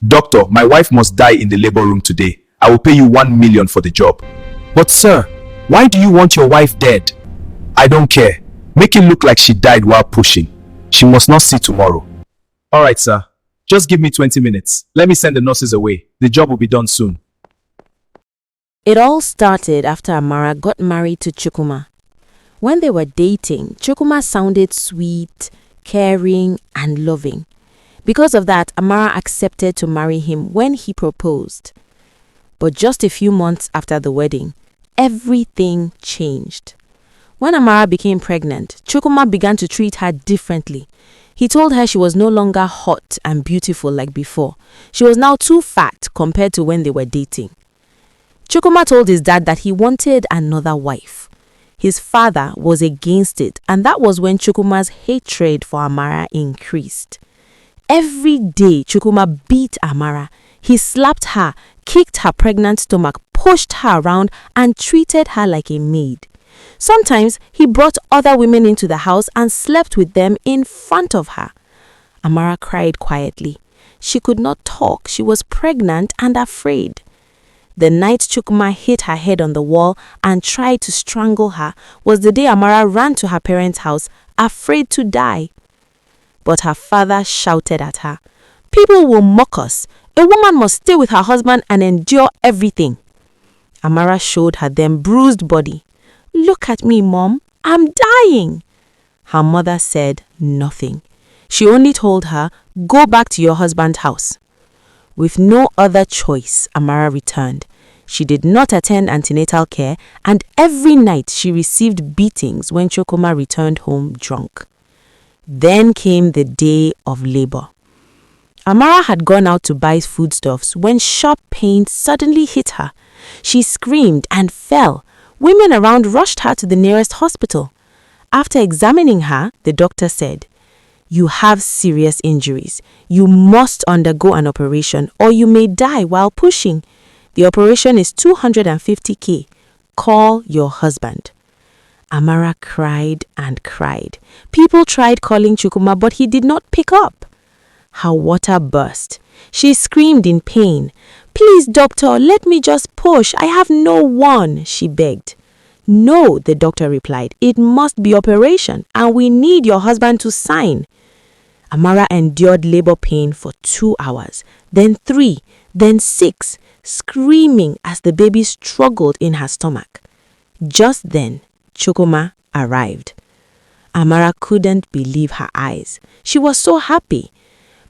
Doctor, my wife must die in the labor room today. I will pay you 1 million for the job. But sir, why do you want your wife dead? I don't care. Make it look like she died while pushing. She must not see tomorrow. Alright, sir. Just give me 20 minutes. Let me send the nurses away. The job will be done soon. It all started after Amara got married to Chukuma. When they were dating, Chukuma sounded sweet, caring, and loving. Because of that, Amara accepted to marry him when he proposed. But just a few months after the wedding, everything changed. When Amara became pregnant, Chukuma began to treat her differently. He told her she was no longer hot and beautiful like before. She was now too fat compared to when they were dating. Chukuma told his dad that he wanted another wife. His father was against it, and that was when Chukuma's hatred for Amara increased. Every day, Chukuma beat Amara. He slapped her, kicked her pregnant stomach, pushed her around, and treated her like a maid. Sometimes, he brought other women into the house and slept with them in front of her. Amara cried quietly. She could not talk. She was pregnant and afraid. The night Chukuma hit her head on the wall and tried to strangle her was the day Amara ran to her parents' house, afraid to die. But her father shouted at her, "People will mock us. A woman must stay with her husband and endure everything." Amara showed her then bruised body. "Look at me, Mom. I'm dying." Her mother said nothing. She only told her, "Go back to your husband's house." With no other choice, Amara returned. She did not attend antenatal care, and every night she received beatings when Chukuma returned home drunk. Then came the day of labor. Amara had gone out to buy foodstuffs when sharp pain suddenly hit her. She screamed and fell. Women around rushed her to the nearest hospital. After examining her, the doctor said, "You have serious injuries. You must undergo an operation or you may die while pushing. The operation is 250K. Call your husband." Amara cried and cried. People tried calling Chukuma, but he did not pick up. Her water burst. She screamed in pain. "Please, doctor, let me just push. I have no one," she begged. "No," the doctor replied. "It must be operation, and we need your husband to sign." Amara endured labor pain for 2 hours, then 3, then 6, screaming as the baby struggled in her stomach. Just then, Chukuma arrived. Amara couldn't believe her eyes. She was so happy.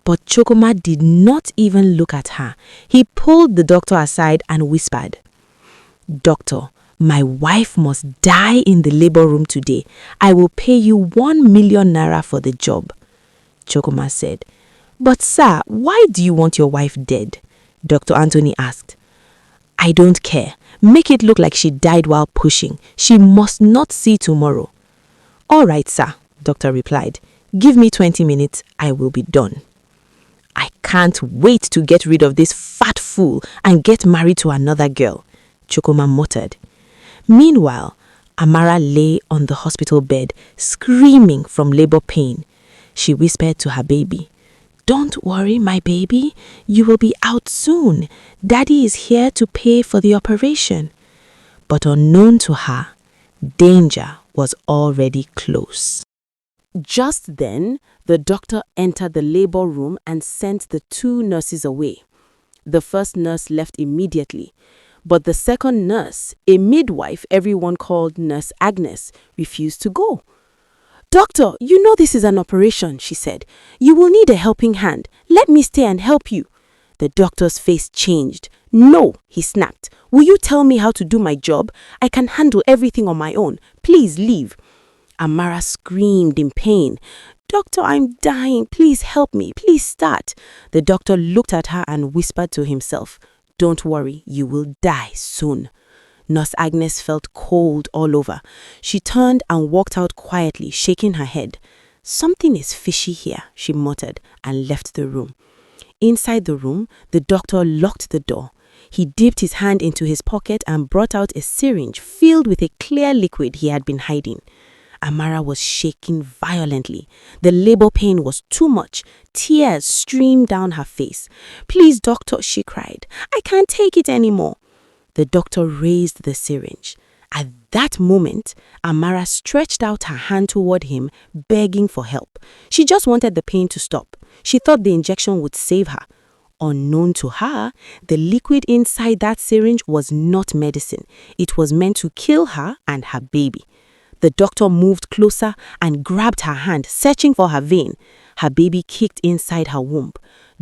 But Chukuma did not even look at her. He pulled the doctor aside and whispered, "Doctor, my wife must die in the labor room today. I will pay you 1 million naira for the job." Chukuma said, "But sir, why do you want your wife dead?" Dr. Anthony asked. "I don't care. Make it look like she died while pushing. She must not see tomorrow." "All right, sir," doctor replied. "Give me 20 minutes. I will be done." "I can't wait to get rid of this fat fool and get married to another girl," Chukuma muttered. Meanwhile, Amara lay on the hospital bed, screaming from labor pain. She whispered to her baby, "Don't worry, my baby. You will be out soon. Daddy is here to pay for the operation." But unknown to her, danger was already close. Just then, the doctor entered the labor room and sent the 2 nurses away. The first nurse left immediately, but the second nurse, a midwife everyone called Nurse Agnes, refused to go. "Doctor, you know this is an operation," she said. "You will need a helping hand. Let me stay and help you." The doctor's face changed. "No," he snapped. "Will you tell me how to do my job? I can handle everything on my own. Please leave." Amara screamed in pain. "Doctor, I'm dying. Please help me. Please start." The doctor looked at her and whispered to himself, "Don't worry, you will die soon." Nurse Agnes felt cold all over. She turned and walked out quietly, shaking her head. "Something is fishy here," she muttered and left the room. Inside the room, the doctor locked the door. He dipped his hand into his pocket and brought out a syringe filled with a clear liquid he had been hiding. Amara was shaking violently. The labor pain was too much. Tears streamed down her face. "Please, doctor," she cried. "I can't take it anymore." The doctor raised the syringe. At that moment, Amara stretched out her hand toward him, begging for help. She just wanted the pain to stop. She thought the injection would save her. Unknown to her, the liquid inside that syringe was not medicine. It was meant to kill her and her baby. The doctor moved closer and grabbed her hand, searching for her vein. Her baby kicked inside her womb.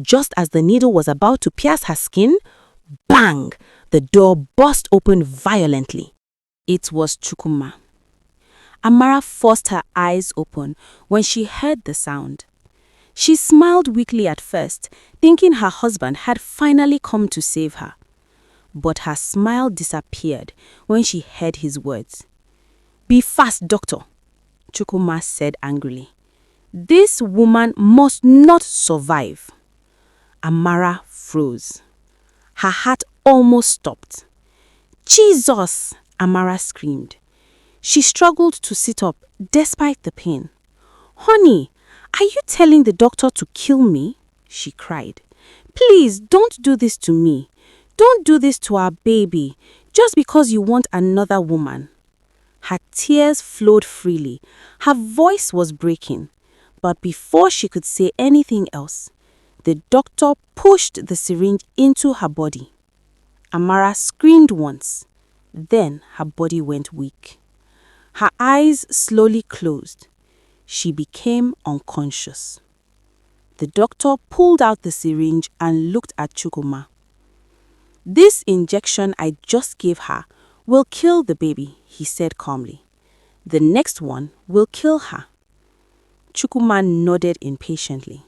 Just as the needle was about to pierce her skin, bang! The door burst open violently. It was Chukuma. Amara forced her eyes open when she heard the sound. She smiled weakly at first, thinking her husband had finally come to save her. But her smile disappeared when she heard his words. "Be fast, doctor," Chukuma said angrily. "This woman must not survive." Amara froze. Her heart almost stopped. "Jesus!" Amara screamed. She struggled to sit up despite the pain. "Honey, are you telling the doctor to kill me?" she cried. "Please don't do this to me. Don't do this to our baby, just because you want another woman." Her tears flowed freely. Her voice was breaking. But before she could say anything else, the doctor pushed the syringe into her body. Amara screamed once. Then her body went weak. Her eyes slowly closed. She became unconscious. The doctor pulled out the syringe and looked at Chukuma. "This injection I just gave her will kill the baby," he said calmly. "The next one will kill her." Chukuma nodded impatiently.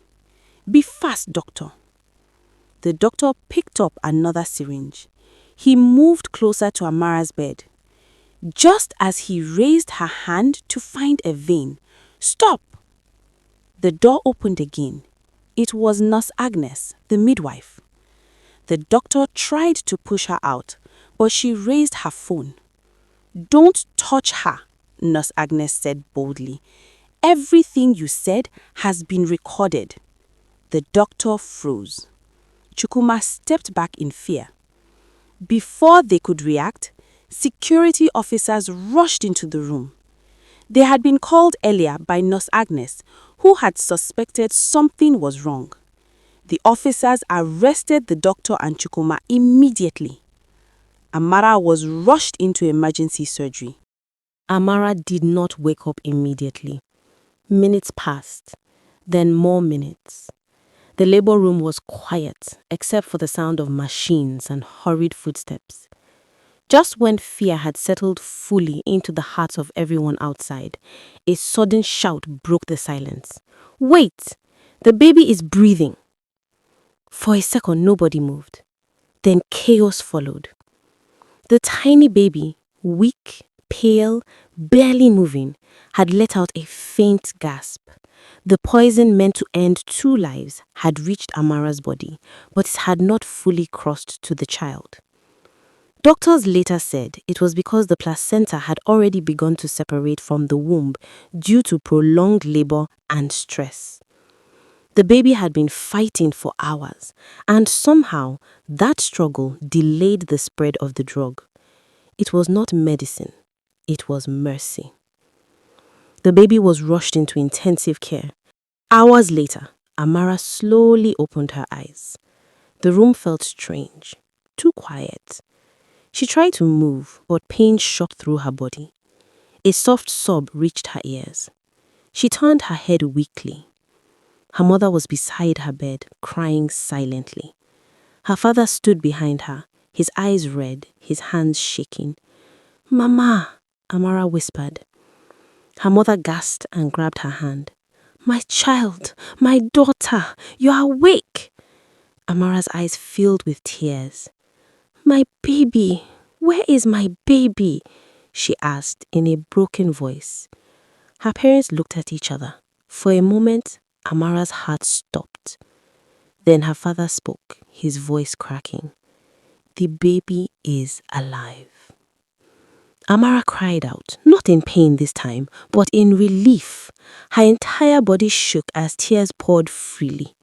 "Be fast, doctor." The doctor picked up another syringe. He moved closer to Amara's bed. Just as he raised her hand to find a vein, "Stop!" The door opened again. It was Nurse Agnes, the midwife. The doctor tried to push her out, but she raised her phone. "Don't touch her," Nurse Agnes said boldly. "Everything you said has been recorded." The doctor froze. Chukuma stepped back in fear. Before they could react, security officers rushed into the room. They had been called earlier by Nurse Agnes, who had suspected something was wrong. The officers arrested the doctor and Chukuma immediately. Amara was rushed into emergency surgery. Amara did not wake up immediately. Minutes passed, then more minutes. The labor room was quiet, except for the sound of machines and hurried footsteps. Just when fear had settled fully into the hearts of everyone outside, a sudden shout broke the silence. "Wait! The baby is breathing!" For a second, nobody moved. Then chaos followed. The tiny baby, weak, pale, barely moving, had let out a faint gasp. The poison meant to end 2 lives had reached Amara's body, but it had not fully crossed to the child. Doctors later said it was because the placenta had already begun to separate from the womb due to prolonged labor and stress. The baby had been fighting for hours, and somehow that struggle delayed the spread of the drug. It was not medicine, it was mercy. The baby was rushed into intensive care. Hours later, Amara slowly opened her eyes. The room felt strange, too quiet. She tried to move, but pain shot through her body. A soft sob reached her ears. She turned her head weakly. Her mother was beside her bed, crying silently. Her father stood behind her, his eyes red, his hands shaking. "Mama," Amara whispered. Her mother gasped and grabbed her hand. "My child, my daughter, you are awake!" Amara's eyes filled with tears. "My baby, where is my baby?" she asked in a broken voice. Her parents looked at each other. For a moment, Amara's heart stopped. Then her father spoke, his voice cracking. "The baby is alive." Amara cried out, not in pain this time, but in relief. Her entire body shook as tears poured freely.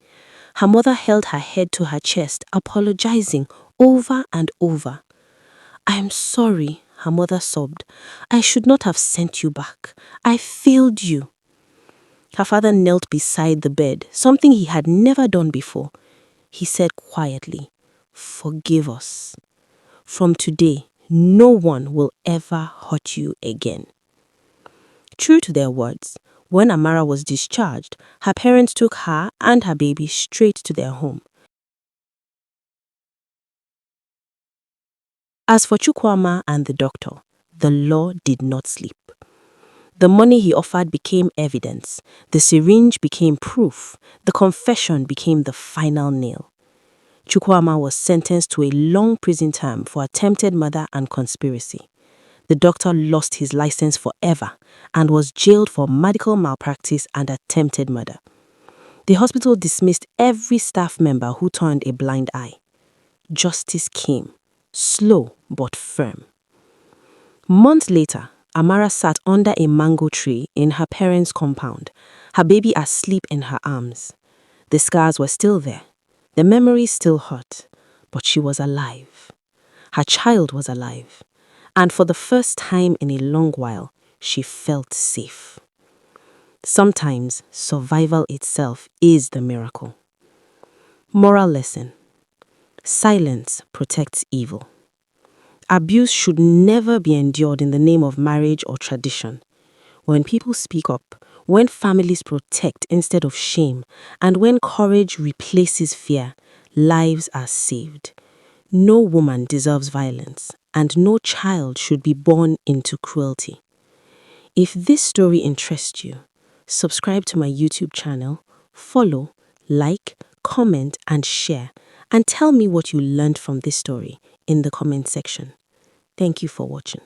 Her mother held her head to her chest, apologizing over and over. "I am sorry," her mother sobbed. "I should not have sent you back. I failed you." Her father knelt beside the bed, something he had never done before. He said quietly, "Forgive us. From today, no one will ever hurt you again." True to their words, when Amara was discharged, her parents took her and her baby straight to their home. As for Chukuma and the doctor, the law did not sleep. The money he offered became evidence, the syringe became proof, the confession became the final nail. Chukwama was sentenced to a long prison term for attempted murder and conspiracy. The doctor lost his license forever and was jailed for medical malpractice and attempted murder. The hospital dismissed every staff member who turned a blind eye. Justice came, slow but firm. Months later, Amara sat under a mango tree in her parents' compound, her baby asleep in her arms. The scars were still there, the memories still hurt, but she was alive. Her child was alive, and for the first time in a long while, she felt safe. Sometimes survival itself is the miracle. Moral lesson: silence protects evil. Abuse should never be endured in the name of marriage or tradition. When people speak up, when families protect instead of shame, and when courage replaces fear, lives are saved. No woman deserves violence, and no child should be born into cruelty. If this story interests you, subscribe to my YouTube channel, follow, like, comment, and share, and tell me what you learned from this story in the comment section. Thank you for watching.